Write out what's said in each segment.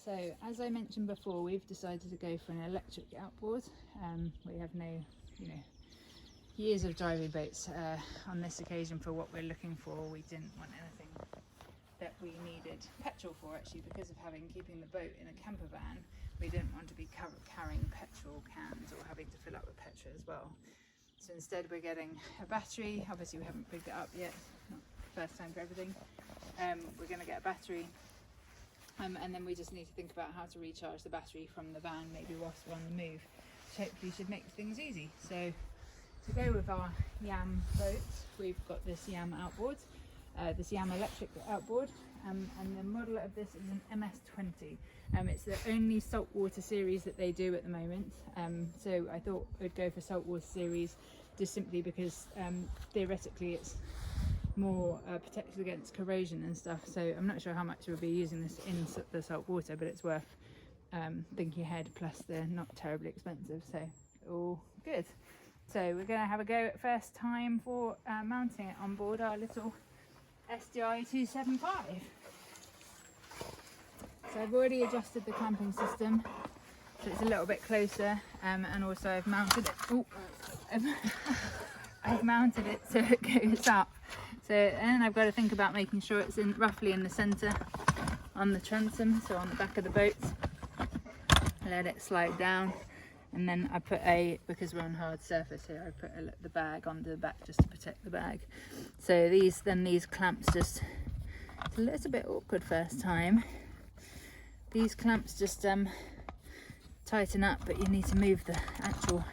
So as I mentioned before, we've decided to go for an electric outboard. We have no, years of driving boats on this occasion for what we're looking for. We didn't want anything that we needed petrol for, actually, because of keeping the boat in a camper van. We didn't want to be carrying petrol cans or having to fill up with petrol as well. So instead we're getting a battery. Obviously we haven't picked it up yet, not first time for everything. We're going to get a battery, and then we just need to think about how to recharge the battery from the van, maybe whilst we're on the move, which hopefully should make things easy. So to go with our Yam boat, we've got this Yam outboard, this Yam Electric Outboard, and the model of this is an MS20. It's the only saltwater series that they do at the moment, so I thought we'd go for saltwater series just simply because theoretically it's more protected against corrosion and stuff. So I'm not sure how much we'll be using this in the salt water, but it's worth thinking ahead, plus they're not terribly expensive, so all good. So we're going to have a go at first time for mounting it on board our little STi 275. So I've already adjusted the clamping system so it's a little bit closer, and also I've mounted it. Oh, I've mounted it so it goes up. So, and I've got to think about making sure it's roughly in the centre on the transom, so on the back of the boat. Let it slide down, and then I put because we're on hard surface here, I put the bag onto the back just to protect the bag. So these clamps it's a little bit awkward first time. These clamps just tighten up, but you need to move the actual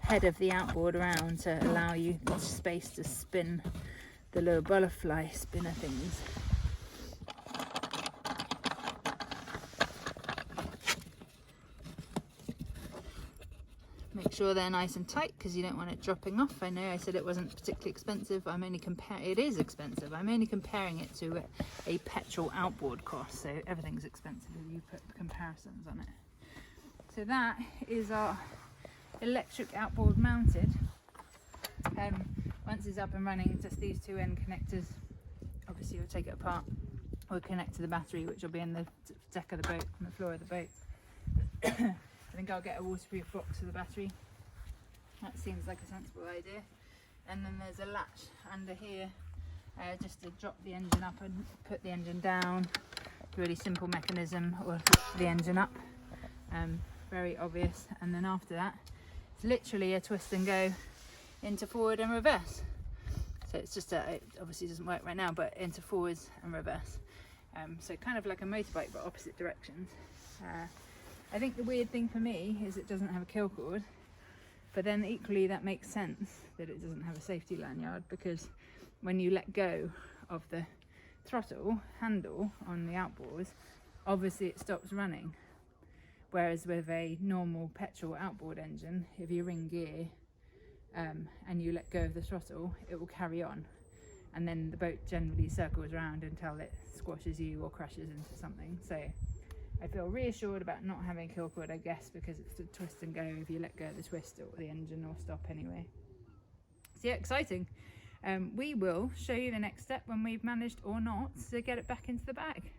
head of the outboard around to allow you the space to spin the little butterfly spinner things. Make sure they're nice and tight because you don't want it dropping off. I know I said it wasn't particularly expensive. It is expensive. I'm only comparing it to a petrol outboard cost, so everything's expensive if you put comparisons on it. So that is our electric outboard mounted. Once it's up and running, just these two end connectors. Obviously we'll take it apart. We'll connect to the battery, which will be in the deck of the boat, on the floor of the boat. I think I'll get a waterproof box for the battery. That seems like a sensible idea. And then there's a latch under here, just to drop the engine up and put the engine down. Really simple mechanism, or lift the engine up. Very obvious. And then after that, it's literally a twist and go into forward and reverse. So it's just it obviously doesn't work right now, but into forwards and reverse. So kind of like a motorbike, but opposite directions. I think the weird thing for me is it doesn't have a kill cord, but then equally that makes sense that it doesn't have a safety lanyard, because when you let go of the throttle handle on the outboard, obviously it stops running. Whereas with a normal petrol outboard engine, if you're in gear and you let go of the throttle, it will carry on, and then the boat generally circles around until it squashes you or crashes into something. So I feel reassured about not having a kill cord, I guess, because it's a twist and go. If you let go of the twist, the engine will stop anyway. So yeah, exciting. We will show you the next step when we've managed or not to get it back into the bag.